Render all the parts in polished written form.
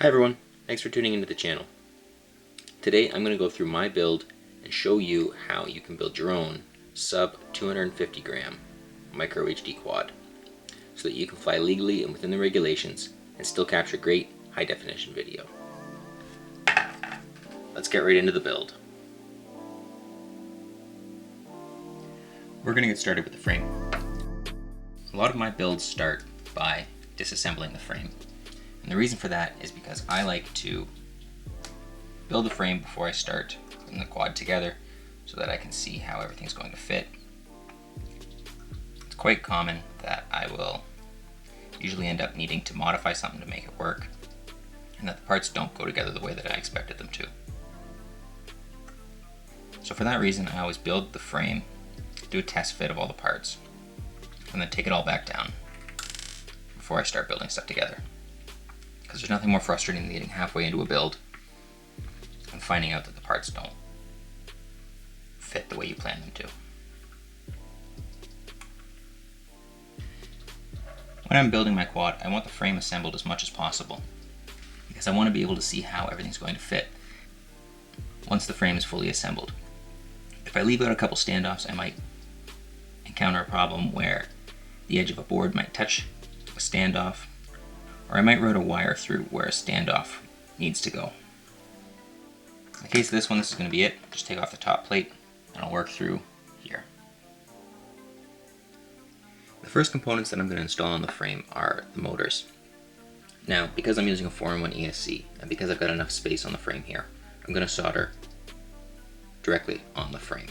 Hi everyone, thanks for tuning into the channel. Today I'm going to go through my build and show you how you can build your own sub 250 gram micro HD quad so that you can fly legally and within the regulations and still capture great high definition video. Let's get right into the build. We're going to get started with the frame. A lot of my builds start by disassembling the frame. And the reason for that is because I like to build the frame before I start putting the quad together so that I can see how everything's going to fit. It's quite common that I will usually end up needing to modify something to make it work and that the parts don't go together the way that I expected them to. So for that reason, I always build the frame, do a test fit of all the parts, and then take it all back down before I start building stuff together. Because there's nothing more frustrating than getting halfway into a build and finding out that the parts don't fit the way you plan them to. When I'm building my quad, I want the frame assembled as much as possible because I want to be able to see how everything's going to fit once the frame is fully assembled. If I leave out a couple standoffs, I might encounter a problem where the edge of a board might touch a standoff, or I might route a wire through where a standoff needs to go. In the case of this one, this is going to be it. Just take off the top plate and I'll work through here. The first components that I'm going to install on the frame are the motors. Now, because I'm using a 4-in-1 ESC and because I've got enough space on the frame here, I'm going to solder directly on the frame.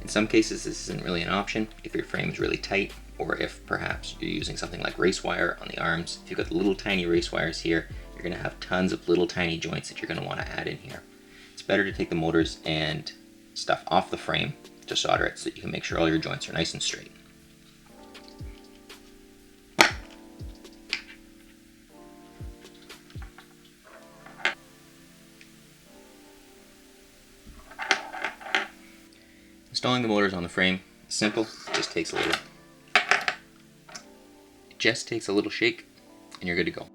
In some cases this isn't really an option if your frame is really tight, or if perhaps you're using something like race wire on the arms. If you've got the little tiny race wires here, you're going to have tons of little tiny joints that you're going to want to add in here. It's better to take the motors and stuff off the frame to solder it so that you can make sure all your joints are nice and straight. Installing the motors on the frame is simple. It just takes a little shake and you're good to go.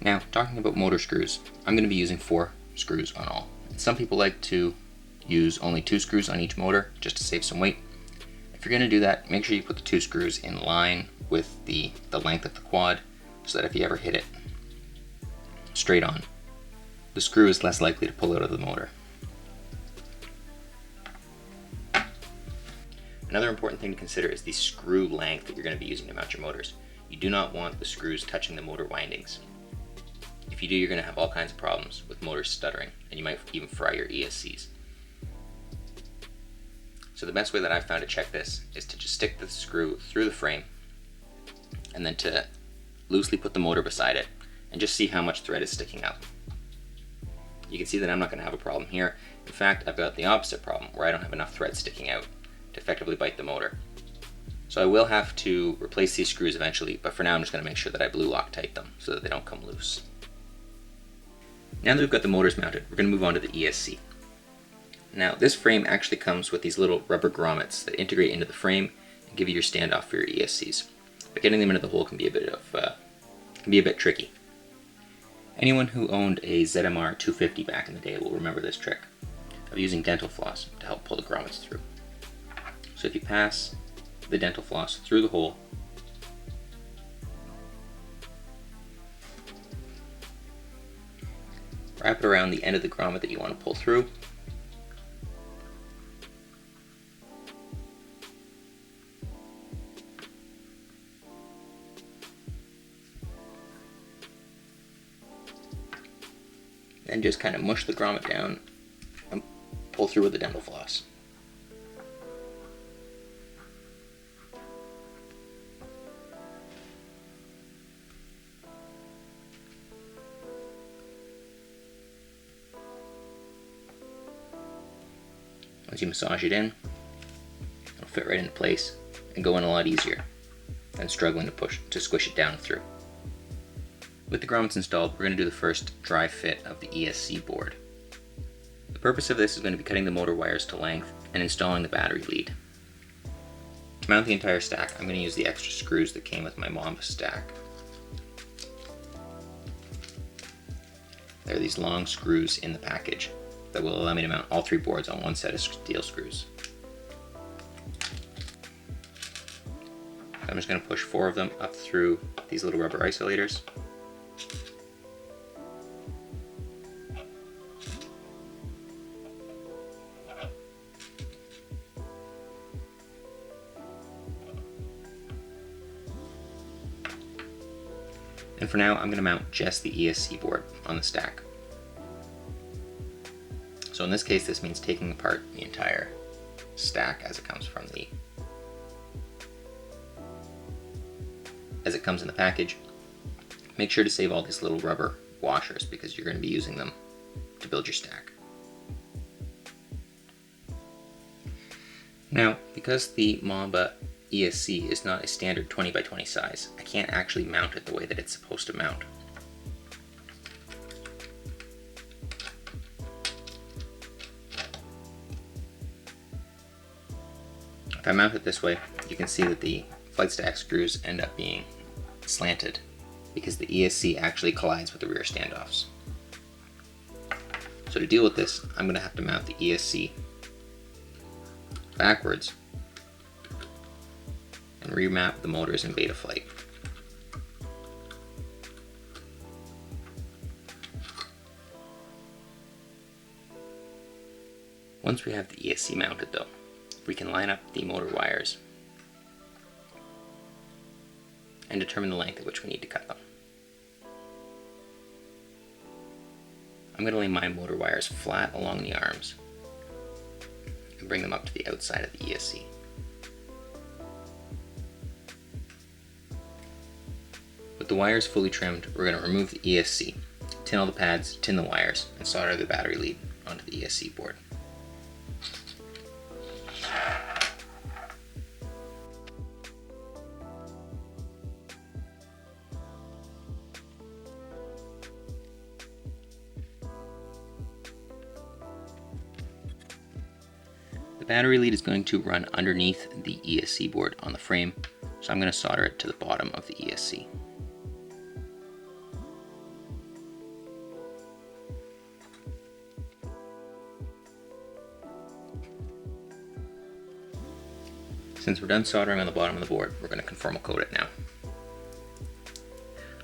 Now, talking about motor screws, I'm going to be using 4 screws on all. Some people like to use only 2 screws on each motor just to save some weight. If you're going to do that, make sure you put the 2 screws in line with the length of the quad so that if you ever hit it straight on, the screw is less likely to pull out of the motor. Another important thing to consider is the screw length that you're going to be using to mount your motors. You do not want the screws touching the motor windings. If you do, you're going to have all kinds of problems with motors stuttering, and you might even fry your ESCs. So the best way that I've found to check this is to just stick the screw through the frame and then to loosely put the motor beside it and just see how much thread is sticking out. You can see that I'm not going to have a problem here. In fact, I've got the opposite problem where I don't have enough thread sticking out to effectively bite the motor. So I will have to replace these screws eventually, but for now I'm just going to make sure that I blue Loctite them so that they don't come loose. Now that we've got the motors mounted, we're going to move on to the ESC. Now this frame actually comes with these little rubber grommets that integrate into the frame and give you your standoff for your ESCs. But getting them into the hole can be a bit tricky. Anyone who owned a ZMR 250 back in the day will remember this trick of using dental floss to help pull the grommets through. So if you pass the dental floss through the hole, wrap it around the end of the grommet that you want to pull through, and just kind of mush the grommet down and pull through with the dental floss. Once you massage it in, it'll fit right into place and go in a lot easier than struggling to squish it down through. With the grommets installed, we're going to do the first dry fit of the ESC board. The purpose of this is going to be cutting the motor wires to length and installing the battery lead. To mount the entire stack, I'm going to use the extra screws that came with my Mamba stack. There are these long screws in the package that will allow me to mount all 3 boards on one set of steel screws. I'm just going to push 4 of them up through these little rubber isolators. And for now, I'm going to mount just the ESC board on the stack. So in this case, this means taking apart the entire stack as it comes in the package. Make sure to save all these little rubber washers because you're going to be using them to build your stack. Now, because the Mamba ESC is not a standard 20 by 20 size, I can't actually mount it the way that it's supposed to mount. If I mount it this way, you can see that the flight stack screws end up being slanted because the ESC actually collides with the rear standoffs. So to deal with this, I'm going to have to mount the ESC backwards and remap the motors in beta flight. Once we have the ESC mounted though, we can line up the motor wires and determine the length at which we need to cut them. I'm going to lay my motor wires flat along the arms and bring them up to the outside of the ESC. With the wires fully trimmed, we're going to remove the ESC, tin all the pads, tin the wires, and solder the battery lead onto the ESC board. The battery lead is going to run underneath the ESC board on the frame, so I'm going to solder it to the bottom of the ESC. Since we're done soldering on the bottom of the board, we're going to conformal coat it now.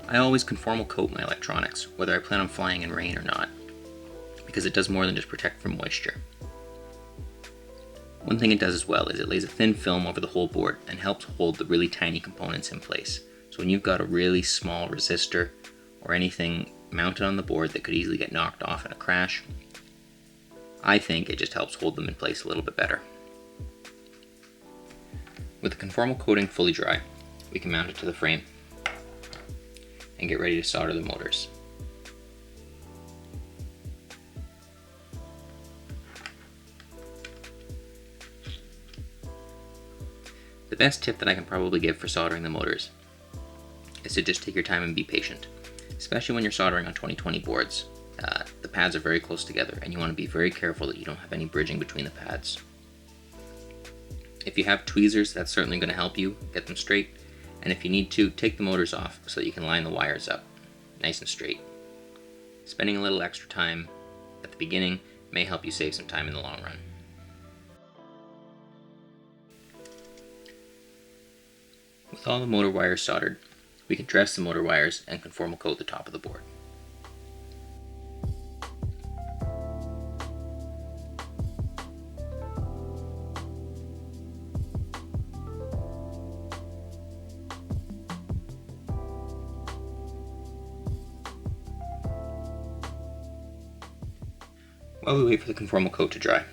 I always conformal coat my electronics, whether I plan on flying in rain or not, because it does more than just protect from moisture. One thing it does as well is it lays a thin film over the whole board and helps hold the really tiny components in place. So when you've got a really small resistor or anything mounted on the board that could easily get knocked off in a crash, I think it just helps hold them in place a little bit better. With the conformal coating fully dry, we can mount it to the frame and get ready to solder the motors. The best tip that I can probably give for soldering the motors is to just take your time and be patient, especially when you're soldering on 2020 boards. The pads are very close together and you want to be very careful that you don't have any bridging between the pads. If you have tweezers, that's certainly going to help you get them straight, and if you need to, take the motors off so that you can line the wires up nice and straight. Spending a little extra time at the beginning may help you save some time in the long run. With all the motor wires soldered, we can dress the motor wires and conformal coat the top of the board. While we wait for the conformal coat to dry,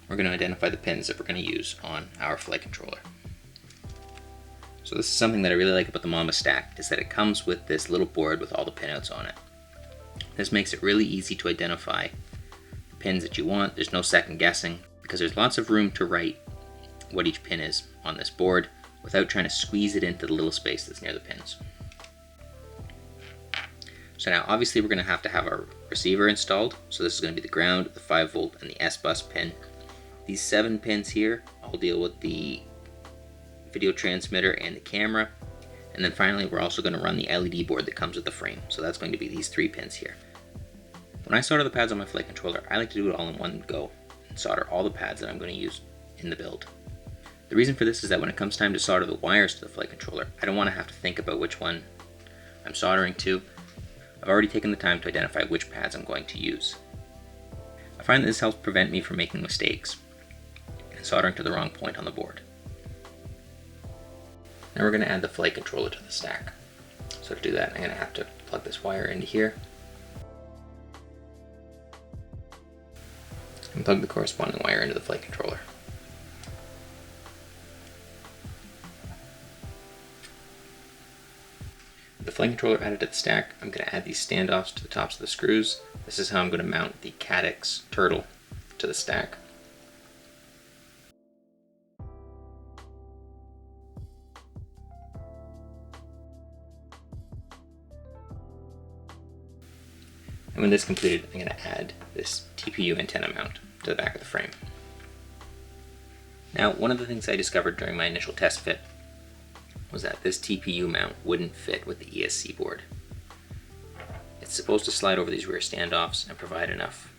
we're going to identify the pins that we're going to use on our flight controller. So this is something that I really like about the Mamba stack, is that it comes with this little board with all the pinouts on it. This makes it really easy to identify the pins that you want. There's no second guessing, because there's lots of room to write what each pin is on this board without trying to squeeze it into the little space that's near the pins. So now obviously we're going to have our receiver installed. So this is going to be the ground, the 5 volt, and the S-bus pin. These 7 pins here all deal with the video transmitter and the camera. And then finally, we're also going to run the LED board that comes with the frame. So that's going to be these 3 pins here. When I solder the pads on my flight controller, I like to do it all in one go and solder all the pads that I'm going to use in the build. The reason for this is that when it comes time to solder the wires to the flight controller, I don't want to have to think about which one I'm soldering to. I've already taken the time to identify which pads I'm going to use. I find that this helps prevent me from making mistakes and soldering to the wrong point on the board. Now we're going to add the flight controller to the stack. So to do that, I'm going to have to plug this wire into here and plug the corresponding wire into the flight controller. With the flight controller added to the stack, I'm going to add these standoffs to the tops of the screws. This is how I'm going to mount the CADX Turtle to the stack. And when this is completed, I'm going to add this TPU antenna mount to the back of the frame. Now, one of the things I discovered during my initial test fit was that this TPU mount wouldn't fit with the ESC board. It's supposed to slide over these rear standoffs and provide enough,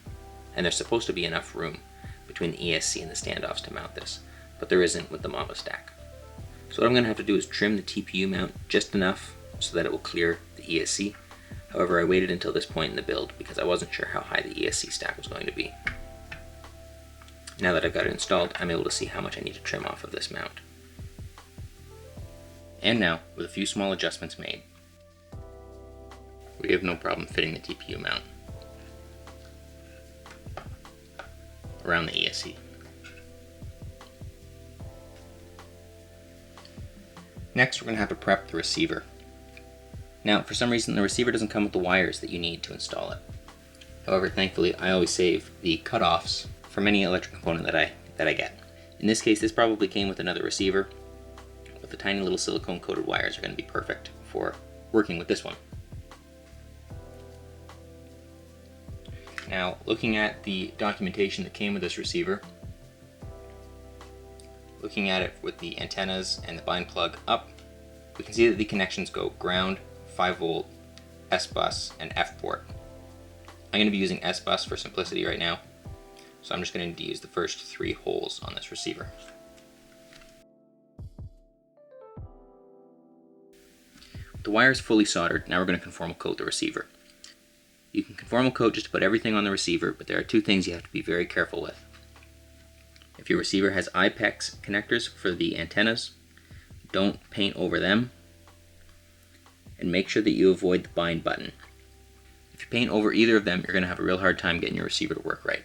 and there's supposed to be enough room between the ESC and the standoffs to mount this, but there isn't with the Mava stack. So what I'm going to have to do is trim the TPU mount just enough so that it will clear the ESC. However, I waited until this point in the build because I wasn't sure how high the ESC stack was going to be. Now that I've got it installed, I'm able to see how much I need to trim off of this mount. And now, with a few small adjustments made, we have no problem fitting the TPU mount around the ESC. Next, we're going to have to prep the receiver. Now, for some reason, the receiver doesn't come with the wires that you need to install it. However, thankfully, I always save the cutoffs from any electric component that I get. In this case, this probably came with another receiver, but the tiny little silicone-coated wires are going to be perfect for working with this one. Now, looking at the documentation that came with this receiver, looking at it with the antennas and the bind plug up, we can see that the connections go ground, 5-volt, S-bus, and F-port. I'm going to be using S-bus for simplicity right now, so I'm just going to need to use the first 3 holes on this receiver. With the wires fully soldered, now we're going to conformal coat the receiver. You can conformal coat just about everything on the receiver, but there are 2 things you have to be very careful with. If your receiver has IPEX connectors for the antennas, don't paint over them, and make sure that you avoid the bind button. If you paint over either of them, you're going to have a real hard time getting your receiver to work right.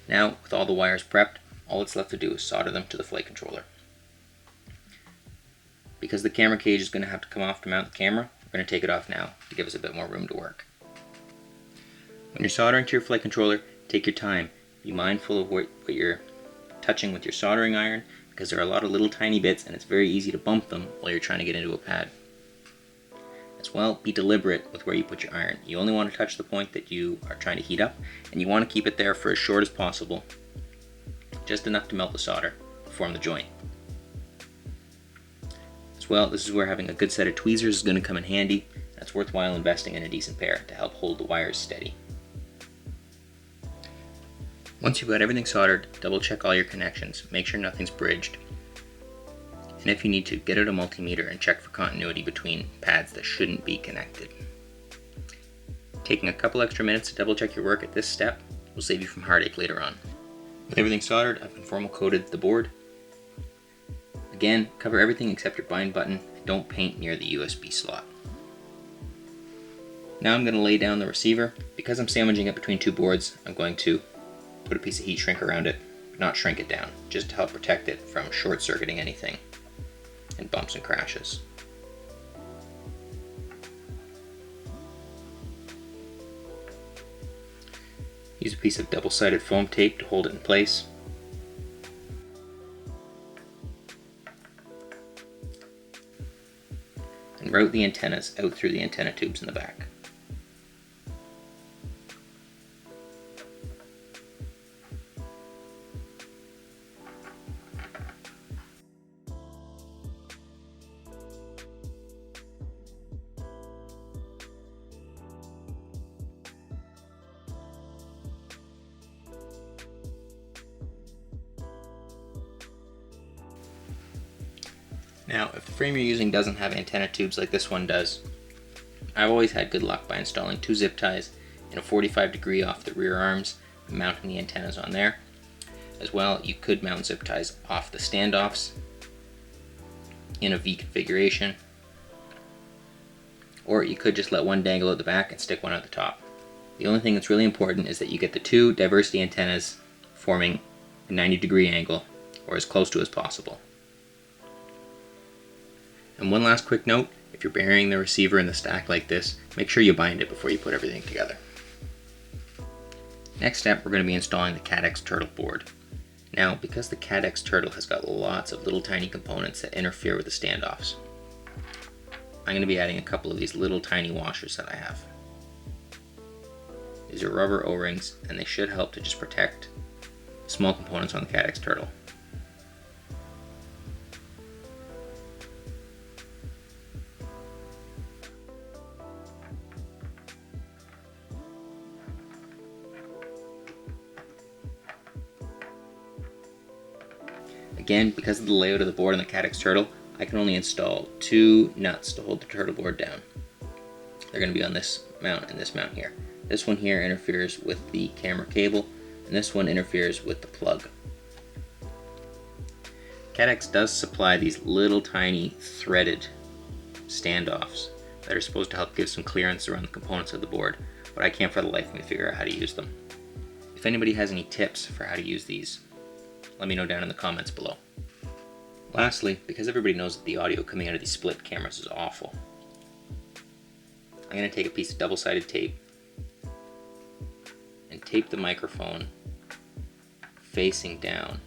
Now, with all the wires prepped, all it's left to do is solder them to the flight controller. Because the camera cage is going to have to come off to mount the camera, we're going to take it off now to give us a bit more room to work. When you're soldering to your flight controller, take your time. Be mindful of what you're touching with your soldering iron, because there are a lot of little tiny bits and it's very easy to bump them while you're trying to get into a pad. As well, be deliberate with where you put your iron. You only want to touch the point that you are trying to heat up, and you want to keep it there for as short as possible, just enough to melt the solder, form the joint. As well, this is where having a good set of tweezers is going to come in handy. That's worthwhile investing in a decent pair to help hold the wires steady. Once you've got everything soldered, double check all your connections, make sure nothing's bridged, and if you need to, get out a multimeter and check for continuity between pads that shouldn't be connected. Taking a couple extra minutes to double check your work at this step will save you from heartache later on. With everything soldered, I've conformal coated the board. Again, cover everything except your bind button and don't paint near the USB slot. Now I'm going to lay down the receiver. Because I'm sandwiching it between 2 boards, I'm going to put a piece of heat shrink around it, but not shrink it down, just to help protect it from short-circuiting anything and bumps and crashes. Use a piece of double-sided foam tape to hold it in place. And route the antennas out through the antenna tubes in the back. Now, if the frame you're using doesn't have antenna tubes like this one does, I've always had good luck by installing 2 zip ties in a 45-degree off the rear arms and mounting the antennas on there. As well, you could mount zip ties off the standoffs in a V configuration, or you could just let one dangle at the back and stick one at the top. The only thing that's really important is that you get the 2 diversity antennas forming a 90-degree angle, or as close to as possible. And one last quick note, if you're burying the receiver in the stack like this, make sure you bind it before you put everything together. Next step, we're going to be installing the CADX Turtle board. Now, because the CADX Turtle has got lots of little tiny components that interfere with the standoffs, I'm going to be adding a couple of these little tiny washers that I have. These are rubber O-rings, and they should help to just protect small components on the CADX Turtle. Again, because of the layout of the board on the CADX Turtle, I can only install 2 nuts to hold the turtle board down. They're going to be on this mount and this mount here. This one here interferes with the camera cable, and this one interferes with the plug. CADX does supply these little tiny threaded standoffs that are supposed to help give some clearance around the components of the board, but I can't for the life of me figure out how to use them. If anybody has any tips for how to use these, let me know down in the comments below. Lastly, because everybody knows that the audio coming out of these split cameras is awful, I'm going to take a piece of double-sided tape and tape the microphone facing down.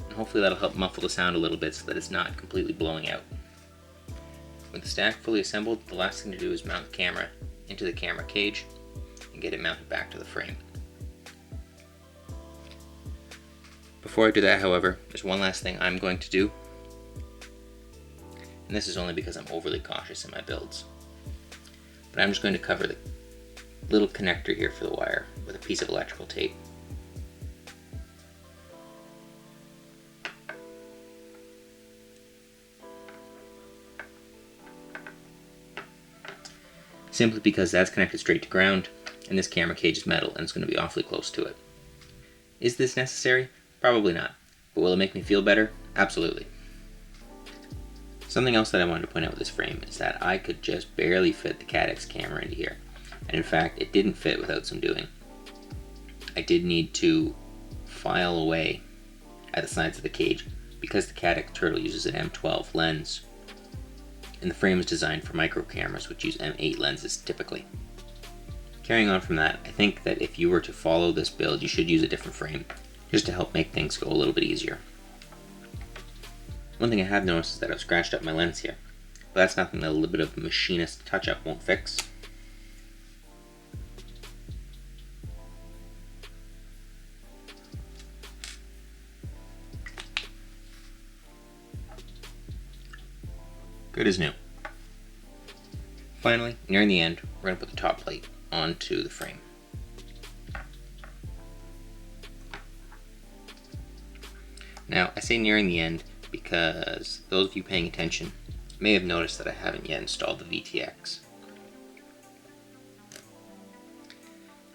And hopefully that'll help muffle the sound a little bit so that it's not completely blowing out. With the stack fully assembled, the last thing to do is mount the camera into the camera cage and get it mounted back to the frame. Before I do that, however, there's one last thing I'm going to do, and this is only because I'm overly cautious in my builds. But I'm just going to cover the little connector here for the wire with a piece of electrical tape. Simply because that's connected straight to ground, and this camera cage is metal and it's going to be awfully close to it. Is this necessary? Probably not. But will it make me feel better? Absolutely. Something else that I wanted to point out with this frame is that I could just barely fit the CADX camera into here. And in fact, it didn't fit without some doing. I did need to file away at the sides of the cage because the CADX Turtle uses an M12 lens. And the frame is designed for micro cameras which use M8 lenses typically. Carrying on from that, I think that if you were to follow this build, you should use a different frame, just to help make things go a little bit easier. One thing I have noticed is that I've scratched up my lens here, but that's nothing that a little bit of machinist touch-up won't fix. Good as new. Finally, nearing the end, we're going to put the top plate onto the frame. Now, I say nearing the end because those of you paying attention may have noticed that I haven't yet installed the VTX.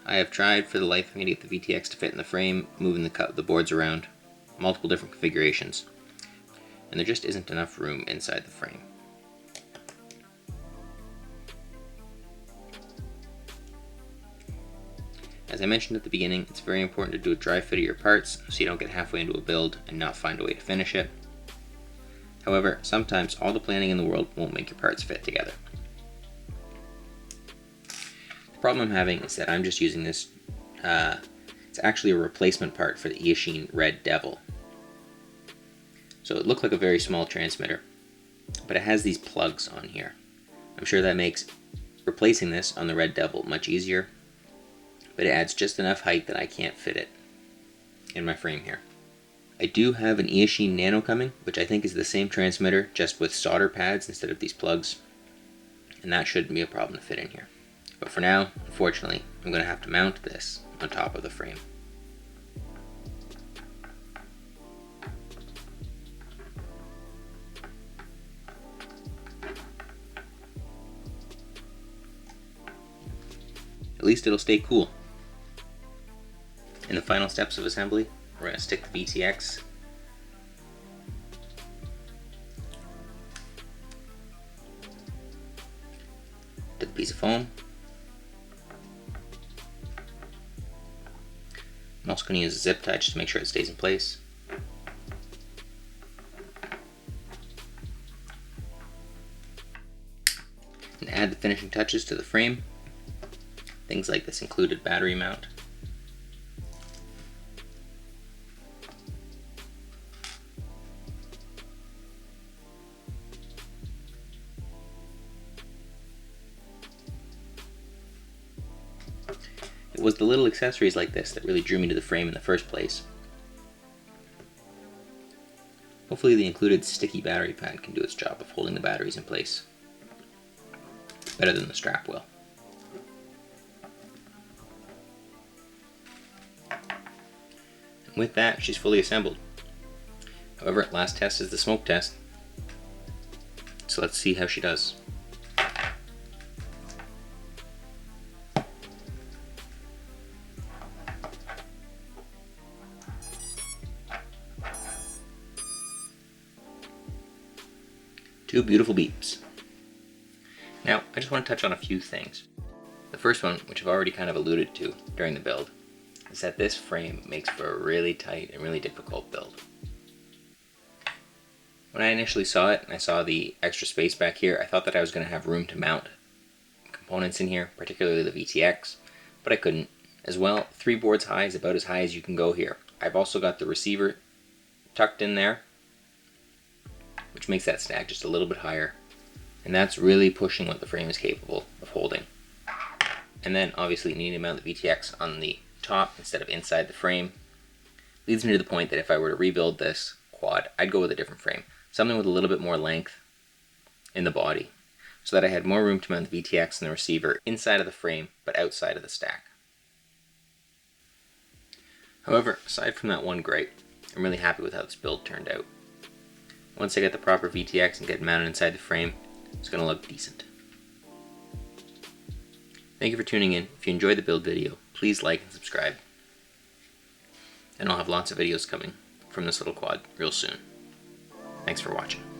I have tried for the life of me to get the VTX to fit in the frame, moving the boards around, multiple different configurations, and there just isn't enough room inside the frame. As I mentioned at the beginning, it's very important to do a dry fit of your parts so you don't get halfway into a build and not find a way to finish it. However, sometimes all the planning in the world won't make your parts fit together. The problem I'm having is that I'm just using this, it's actually a replacement part for the ESC Red Devil. So it looked like a very small transmitter, but it has these plugs on here. I'm sure that makes replacing this on the Red Devil much easier, but it adds just enough height that I can't fit it in my frame here. I do have an ESC Nano coming, which I think is the same transmitter, just with solder pads instead of these plugs, and that shouldn't be a problem to fit in here. But for now, unfortunately, I'm going to have to mount this on top of the frame. at least it'll stay cool. In the final steps of assembly, we're going to stick the VTX to the piece of foam. I'm also going to use a zip tie just to make sure it stays in place. And add the finishing touches to the frame. Things like this included battery mount. It was the little accessories like this that really drew me to the frame in the first place. Hopefully the included sticky battery pad can do its job of holding the batteries in place better than the strap will. And with that, she's fully assembled. However, last test is the smoke test. So let's see how she does. Two beautiful beeps. Now, I just want to touch on a few things. The first one, which I've already kind of alluded to during the build, is that this frame makes for a really tight and really difficult build. When I initially saw it, and I saw the extra space back here, I thought that I was going to have room to mount components in here, particularly the VTX, but I couldn't. As well, 3 boards high is about as high as you can go here. I've also got the receiver tucked in there, which makes that stack just a little bit higher. And that's really pushing what the frame is capable of holding. And then obviously needing to mount the VTX on the top instead of inside the frame leads me to the point that if I were to rebuild this quad, I'd go with a different frame. Something with a little bit more length in the body, so that I had more room to mount the VTX and the receiver inside of the frame, but outside of the stack. However, aside from that one gripe, I'm really happy with how this build turned out. Once I get the proper VTX and get it mounted inside the frame, it's going to look decent. Thank you for tuning in. If you enjoyed the build video, please like and subscribe. And I'll have lots of videos coming from this little quad real soon. Thanks for watching.